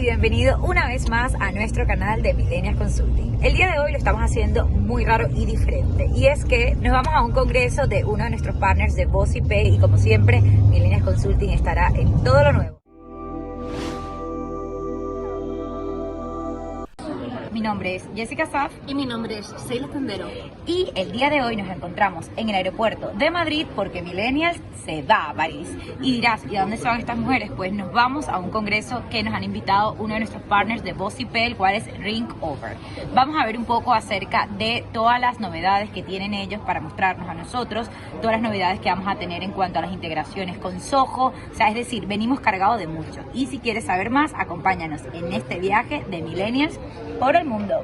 bienvenido una vez más a nuestro canal de Millennials Consulting. El día de hoy lo estamos haciendo muy raro y diferente, y es que nos vamos a un congreso de uno de nuestros partners de Bossy Pay, y como siempre Millennials Consulting estará en todo lo nuevo. Mi nombre es Jessica Saf y mi nombre es Sheila Tendero. y el día de hoy nos encontramos en el aeropuerto de Madrid porque Millennials se va a París. Y dirás, ¿y a dónde se van estas mujeres? Pues nos vamos a un congreso que nos han invitado uno de nuestros partners de Bossy Pay, el cual es Ring Over. Vamos a ver un poco acerca de todas las novedades que tienen ellos para mostrarnos a nosotros, todas las novedades que vamos a tener en cuanto a las integraciones con Soho, o sea, es decir, venimos cargados de mucho. Y si quieres saber más, acompáñanos en este viaje de Millennials por el mundo.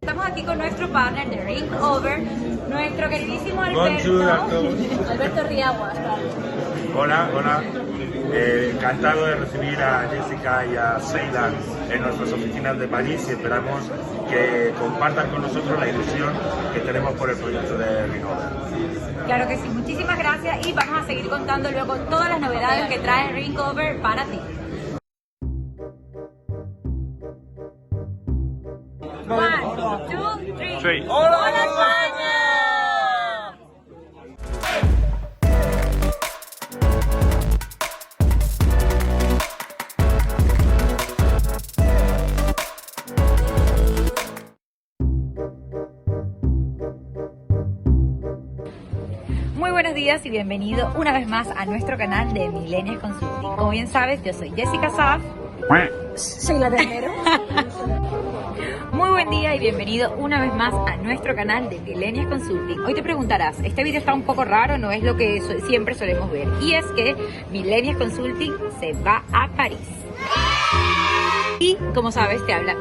Estamos aquí con nuestro partner de Ring Over, nuestro queridísimo Bonjour a Alberto. todos. Alberto Riaguas. Hola, hola. Encantado de recibir a Jessica y a Sheila en nuestras oficinas de París y esperamos que compartan con nosotros la ilusión que tenemos por el proyecto de Ring Over. Claro que sí, muchísimas gracias y vamos a seguir contando luego todas las novedades que trae Ring Over para ti. 1, 2, 3. ¡Hola España! Muy buenos días y bienvenido una vez más a nuestro canal de Millennials Consulting. Como bien sabes, yo soy Jessica Saf. Sheila Tendero. Muy buen día y bienvenido una vez más a nuestro canal de Millennials Consulting. Hoy te preguntarás, este video está un poco raro, no es lo que siempre solemos ver. Y es que Millennials Consulting se va a París. Y como sabes, te habla